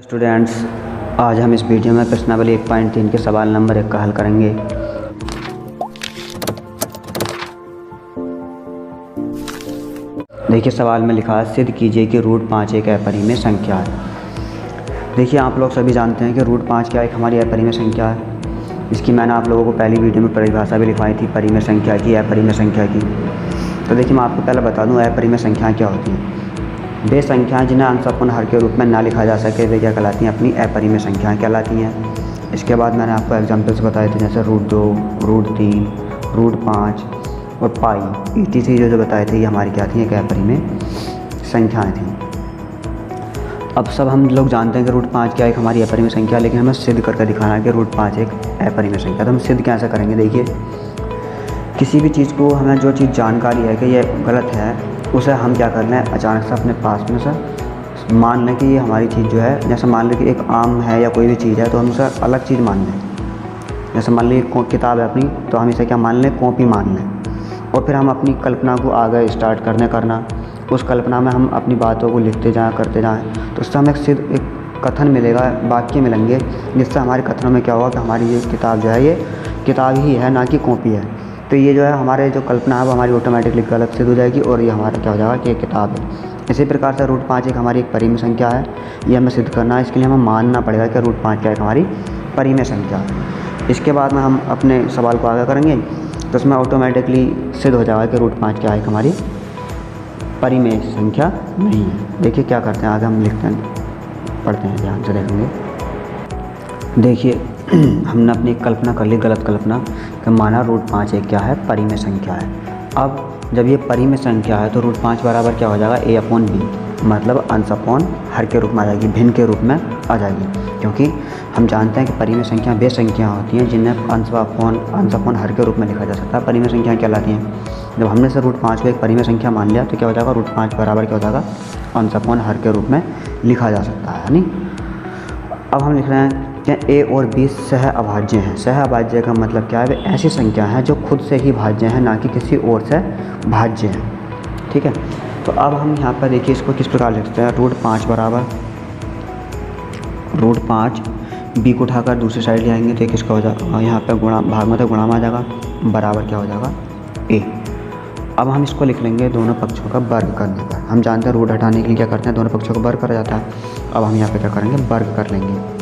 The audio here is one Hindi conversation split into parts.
स्टूडेंट्स, आज हम इस वीडियो में प्रश्नावली 1.3 के सवाल नंबर 1 का हल करेंगे। देखिए सवाल में लिखा है सिद्ध कीजिए कि रूट 5 एक अपरिमेय संख्या है। देखिए आप लोग सभी जानते हैं कि रूट 5 क्या एक हमारी अपरिमेय संख्या है। इसकी मैंने आप लोगों को पहली वीडियो में परिभाषा भी लिखवाई थी परिमेय संख्या की, अपरिमेय संख्या की। तो देखिए मैं आपको पहले बता दूँ अपरिमेय संख्याएँ क्या होती हैं। वे संख्याएं जिन्हें अंशपूर्ण हर के रूप में ना लिखा जा सके वे क्या कहलाती हैं, अपनी अपरिमेय संख्याएं कहलाती हैं। इसके बाद मैंने आपको एग्जाम्पल्स बताए थे जैसे रूट 2, रूट 3, रूट 5 और पाई ETC जो बताए थे ये हमारी क्या थी, एक अपरिमेय संख्याएं थी। अब सब हम लोग जानते हैं कि रूट 5 क्या एक हमारी अपरिमेय संख्या, लेकिन हमें सिद्ध करके दिखाना है कि रूट 5 एक अपरिमेय संख्या। तो हम सिद्ध कैसे करेंगे। देखिए किसी भी चीज़ को हमें जो चीज़ जानकारी है कि ये गलत है उसे हम क्या कर लें, अचानक से अपने पास में से मान लें कि ये हमारी चीज़ जो है, जैसे मान लें कि एक आम है या कोई भी चीज़ है तो हम उसे अलग चीज़ मान लें। जैसे मान लें किताब है अपनी तो हम इसे क्या मान लें, कॉपी मान लें। और फिर हम अपनी कल्पना को आगे स्टार्ट करना उस कल्पना में हम अपनी बातों को लिखते जाएँ करते जाएँ, तो उससे हमें सिर्फ एक कथन मिलेगा, वाक्य मिलेंगे, जिससे हमारे कथनों में क्या होगा कि हमारी ये किताब जो है ये किताब ही है ना कि कॉपी है। तो ये जो है हमारे जो कल्पना है वो हमारी ऑटोमेटिकली गलत सिद्ध हो जाएगी और ये हमारा क्या हो जाएगा कि एक किताब है। इसी प्रकार से रूट 5 एक हमारी एक परिमेय संख्या है। ये हमें सिद्ध करना है, इसके लिए हमें मानना पड़ेगा कि रूट 5 क्या एक हमारी परिमेय संख्या है। इसके बाद में हम अपने सवाल को आगे करेंगे तो उसमें ऑटोमेटिकली सिद्ध हो जाएगा कि रूट 5 क्या एक हमारी परिमेय संख्या नहीं है। देखिए क्या करते हैं, आगे हम लिखते हैं, पढ़ते हैं, ध्यान से देखेंगे। देखिए हमने अपनी कल्पना कर ली, गलत कल्पना कि माना रूट 5 एक क्या है, परिमेय संख्या है। अब जब ये परिमेय संख्या है तो रूट 5 बराबर क्या हो जाएगा, A/B, मतलब अंशपूर्ण हर के रूप में आ जाएगी, भिन्न के रूप में आ जाएगी। क्योंकि हम जानते हैं कि परिमेय संख्या वे संख्या होती हैं जिन्हें अंशपूर्ण हर के रूप में लिखा जा सकता है। परिमेय संख्या कहलाती हैं। जब हमने से रूट 5 को एक परिमेय संख्या मान लिया तो क्या हो जाएगा, रूट 5 बराबर क्या हो जाएगा, अंशपूर्ण हर के रूप में लिखा जा सकता है नहीं। अब हम लिख रहे हैं कि A और B सह अभाज्य हैं। सह अभाज्य का मतलब क्या है, वे ऐसी संख्या हैं जो खुद से ही भाज्य हैं, ना कि किसी और से भाज्य हैं। ठीक है, तो अब हम यहाँ पर देखिए इसको किस प्रकार लिखते हैं। रूट 5 बराबर रूट 5 B को उठाकर दूसरी साइड ले आएंगे तो ये किसका हो जाएगा, यहाँ पर गुणा भाग में तो गुणा में आ जाएगा, बराबर क्या हो जाएगा A। अब हम इसको लिख लेंगे दोनों पक्षों का वर्ग करने पर। हम जानते हैं रूट हटाने के लिए क्या करते हैं, दोनों पक्षों का वर्ग करा जाता है। अब हम यहाँ पे क्या करेंगे, वर्ग कर लेंगे।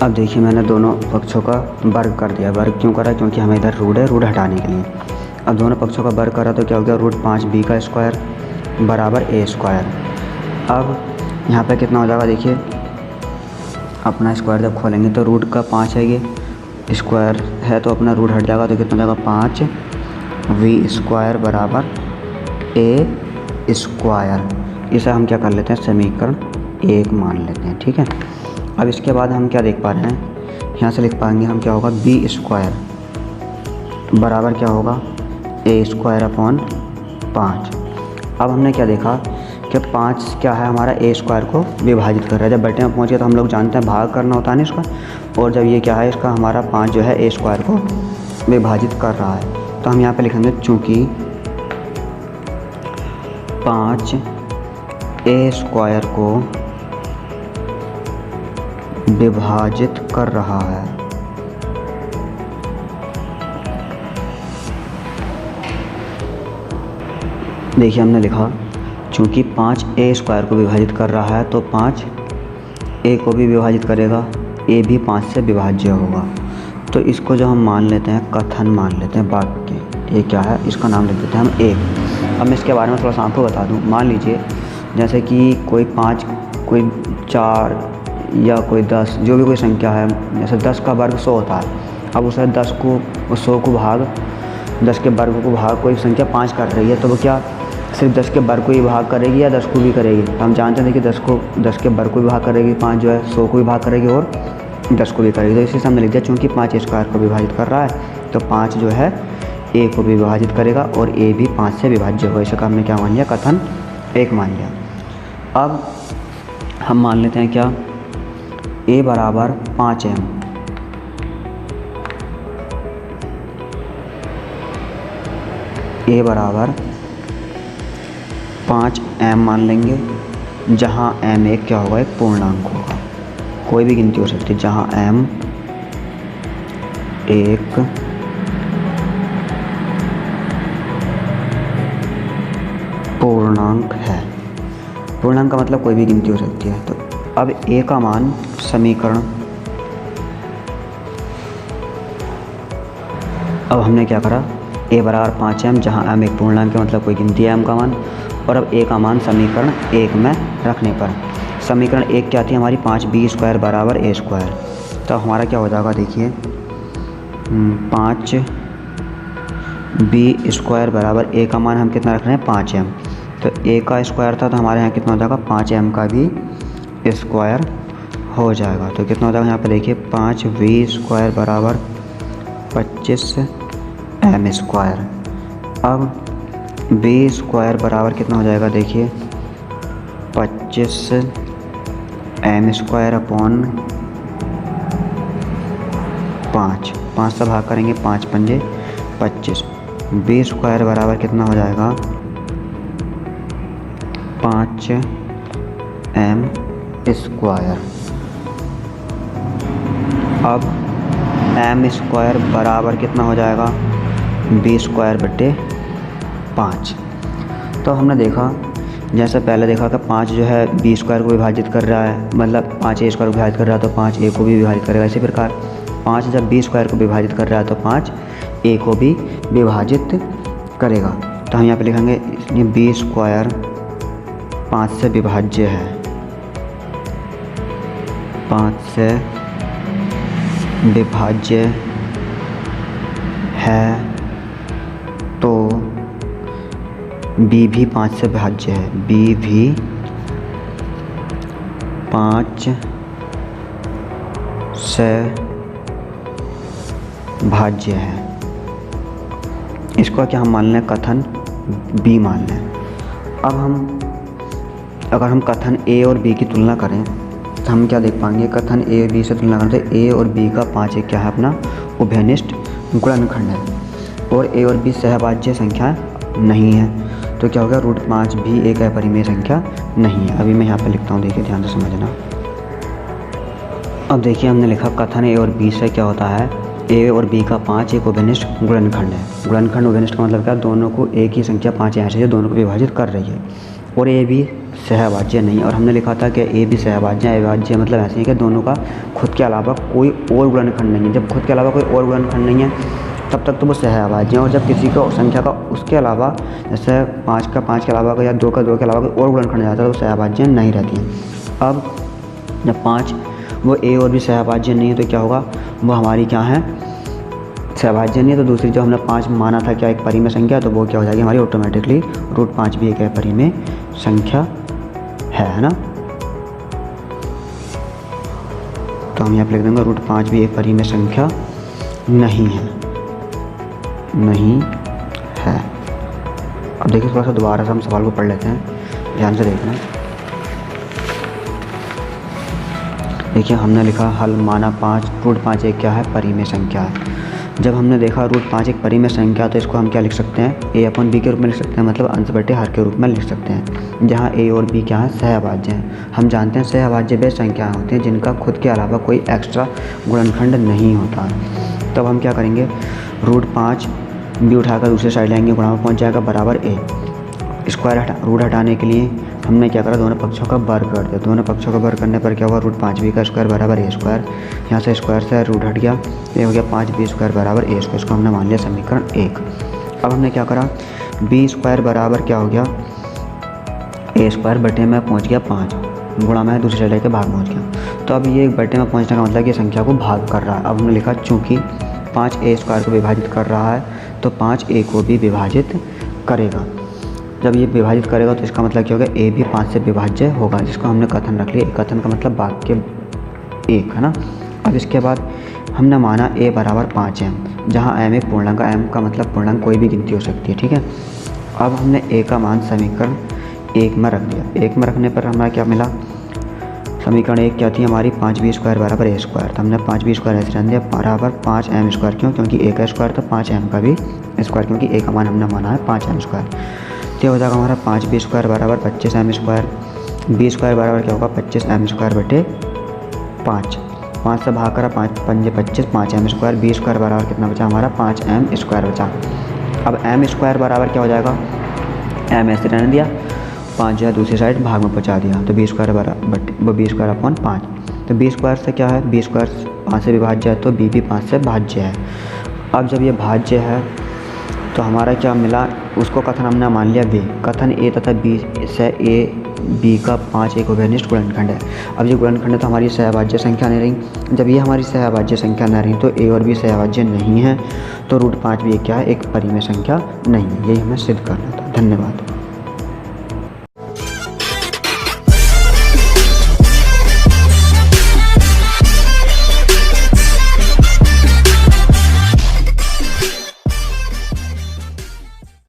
अब देखिए मैंने दोनों पक्षों का वर्ग कर दिया। वर्ग क्यों करा, क्योंकि हमें इधर रूट है, रूट हटाने के लिए। अब दोनों पक्षों का वर्ग करा तो क्या हो गया, रूट 5B का स्क्वायर बराबर A स्क्वायर। अब यहाँ पे कितना हो जाएगा, देखिए अपना स्क्वायर जब खोलेंगे तो रूट का 5 है, ये स्क्वायर है तो अपना रूट हट जाएगा तो कितना हो जाएगा, 5V स्क्वायर बराबर A स्क्वायर। इसे हम क्या कर लेते हैं, समीकरण 1 मान लेते हैं। ठीक है, अब इसके बाद हम क्या देख पा रहे हैं, यहाँ से लिख पाएंगे हम क्या होगा, B स्क्वायर बराबर क्या होगा, A स्क्वायर अपॉन 5। अब हमने क्या देखा कि 5 क्या है हमारा A स्क्वायर को विभाजित कर रहा है। जब बटे में पहुँच गया तो हम लोग जानते हैं भाग करना होता है ना इसका, और जब ये क्या है इसका हमारा 5 जो है A स्क्वायर को विभाजित कर रहा है। तो हम यहाँ पे लिखेंगे चूँकि 5 A स्क्वायर को विभाजित कर रहा है, देखिए हमने लिखा चूँकि 5 A स्क्वायर को विभाजित कर रहा है तो 5 A को भी विभाजित करेगा, A भी 5 से विभाज्य होगा। तो इसको जो हम मान लेते हैं कथन मान लेते हैं, वाक्य। ये क्या है, इसका नाम लिख देते हैं हम A। अब मैं इसके बारे में थोड़ा सा आपको बता दूँ। मान लीजिए जैसे कि कोई 5, कोई 4 या कोई 10, जो भी कोई संख्या है, जैसे 10 का वर्ग 100 होता है। अब उसे 10 को 100 को भाग 10 के वर्ग को भाग कोई संख्या 5 कर रही है तो वो क्या सिर्फ 10 के वर्ग को ही भाग करेगी या 10 को भी करेगी। तो हम जानते हैं कि 10 के वर्ग को भी भाग करेगी, 5 जो है 100 को भी भाग करेगी और 10 को भी करेगी। तो इसी से हमने लिख दिया चूँकि 5 स्क्वायर को विभाजित कर रहा है तो 5 जो है A को भी विभाजित करेगा और A भी 5 से विभाज्य होगा। इसका हमने क्या मान लिया, कथन 1 मान लिया। अब हम मान लेते हैं क्या, A बराबर 5M, A बराबर 5M मान लेंगे, जहाँ M एक क्या होगा, एक पूर्णांक होगा। कोई भी गिनती हो सकती है जहाँ m एक पूर्णांक है। पूर्णांक का मतलब कोई भी गिनती हो सकती है। तो अब a का मान समीकरण, अब हमने क्या करा, a बराबर 5m जहाँ m एक पूर्णांक है मतलब कोई गिनती है m का मान, और अब a का मान समीकरण 1 में रखने पर, समीकरण 1 क्या थी हमारी, 5b² बराबर a²। तो हमारा क्या हो जाएगा देखिए, 5b² बराबर a का मान हम कितना रख रहे हैं 5m, तो a का स्क्वायर था तो हमारे यहाँ कितना हो जाएगा 5m का भी स्क्वायर हो जाएगा। तो कितना हो जाएगा यहाँ पे देखिए 5b² बराबर 25m²। अब b² बराबर कितना हो जाएगा देखिए 25m² अपॉन 5, 5 से भाग करेंगे 5 पंजे 25, b² बराबर कितना हो जाएगा 5m²। अब m² बराबर कितना हो जाएगा b²/5। तो हमने देखा, जैसे पहले देखा कि 5 जो है b² को विभाजित कर रहा है, मतलब 5a² को विभाजित कर रहा है तो 5a को भी विभाजित करेगा। इसी प्रकार 5 जब b² को विभाजित कर रहा है तो 5a को भी विभाजित करेगा। तो हम यहाँ पे लिखेंगे इसलिए b² 5 से विभाज्य है, 5 से विभाज्य है, तो b भी 5 से विभाज्य है, b भी 5 से भाज्य है। इसको क्या हम मान लें, कथन b मान लें। अब अगर हम कथन a और b की तुलना करें तो हम क्या देख पाएंगे, कथन a और b से तुलना करें तो a और b का 5 एक क्या है अपना उभयनिष्ठ गुणनखंड है, और a और b सहभाज्य संख्या नहीं है। तो क्या होगा, √5 भी एक अपरिमेय संख्या नहीं है। अभी मैं यहाँ पर लिखता हूँ, देखिए ध्यान से समझना। अब देखिए हमने लिखा कथन a और b से क्या होता है, a और b का 5 एक उभयनिष्ठ गुणनखंड है। गुणनखंड उभयनिष्ठ का मतलब क्या, दोनों को एक ही संख्या 5 ऐसे है दोनों को विभाजित कर रही है, और a भी सहभाज्य नहीं। और हमने लिखा था कि a भी सहभाज्य है, अविभाज्य मतलब ऐसे ही कि दोनों का खुद के अलावा कोई और गुणनखंड नहीं है। जब खुद के अलावा कोई और गुणनखंड नहीं है तब तक तो वो सहभाज्य है, और जब किसी को संख्या का उसके अलावा, जैसे 5 का 5 के अलावा या 2 का 2 के अलावा कोई और गुणनखंड जाता है तो सहभाज्य नहीं रहती है। अब जब 5 वो a और भी सहभाज्य नहीं है तो क्या होगा, वो हमारी क्या है, सहभाज्य नहीं है। तो दूसरी जो हमने 5 माना था क्या एक परिमेय संख्या, तो वो क्या हो जाएगी हमारी ऑटोमेटिकली √5 भी एक परिमेय संख्या है ना। तो हम यहाँ पे लिख देंगे √5 भी एक परिमेय संख्या नहीं है, नहीं है। अब देखिए थोड़ा सा दोबारा से हम सवाल को पढ़ लेते हैं, ध्यान से देखना। देखिए हमने लिखा हल माना 5, √5 एक क्या है परिमेय संख्या है। जब हमने देखा √5 एक परिमेय संख्या तो इसको हम क्या लिख सकते हैं, a/b के रूप में लिख सकते हैं, मतलब अंश बटे हर के रूप में लिख सकते हैं, जहाँ a और b क्या है सहभाज्य हैं। हम जानते हैं सहभाज्य वे संख्याएँ होती हैं जिनका खुद के अलावा कोई एक्स्ट्रा गुणनखंड नहीं होता है। तब हम क्या करेंगे, √5 b उठाकर दूसरी साइड लाएंगे, गुणा में पहुँच जाएगा बराबर a। स्क्वायर रूट हटाने के लिए हमने क्या करा, दोनों पक्षों का वर्ग कर दिया। दोनों पक्षों का वर्ग करने पर क्या हुआ, √5 b का स्क्वायर बराबर a²। यहाँ से स्क्वायर से रूट हट गया, ये हो गया 5b² बराबर a²। इसको हमने मान लिया समीकरण 1। अब हमने क्या करा, b² बराबर क्या हो गया a² बटे में पहुँच गया 5, गुणा में दूसरी साइड लेके भाग पहुँच गया। तो अब ये बटे में पहुँचने का मतलब ये संख्या को भाग कर रहा है। अब हमने लिखा चूँकि 5a² को विभाजित कर रहा है तो 5a को भी विभाजित करेगा। जब ये विभाजित करेगा तो इसका मतलब क्या होगा, a भी 5 से विभाज्य होगा, जिसको हमने कथन रख लिया। कथन का मतलब वाक्य 1 है ना। अब इसके बाद हमने माना a बराबर 5m, जहाँ m एक पूर्णांक, m का मतलब पूर्णांक कोई भी गिनती हो सकती है, ठीक है। अब हमने a का मान समीकरण 1 में रख दिया। 1 में रखने पर हमारा क्या मिला, समीकरण 1 क्या थी हमारी, 5b² बराबर a²। तो हमने 5b² ऐसे रख दिया बराबर 5m²। क्यों, क्योंकि a का स्क्वायर तो 5m का भी स्क्वायर, क्योंकि a का मान हमने माना है 5m²। क्या हो जाएगा हमारा 5b² बराबर 25m²। b² बराबर क्या होगा 25m² बटे 5, 5 से भाग करा, 5 पंजे 25, 5m², b² बराबर कितना बचा हमारा 5m² बचा। अब m² बराबर क्या हो जाएगा, m ऐसे रहने दिया, 5 जो है दूसरी साइड भाग में पहुँचा दिया, तो b² बराबर b² अपॉन 5। तो b² से क्या है, b² 5 से विभाज्य है तो b भी 5 से भाज्य है। अब जब ये भाज्य है तो हमारा क्या मिला, उसको कथन हमने मान लिया b, कथन a तथा b से a b का 5 एक उभयनिष्ठ गुणनखंड है। अब ये गुणनखंड है तो हमारी सहभाज्य संख्या नहीं रही, जब ये हमारी सहभाज्य संख्या न रही तो a और b सहभाज्य नहीं है, तो √5 भी क्या है, एक परिमेय संख्या नहीं है। यही हमें सिद्ध करना था। धन्यवाद।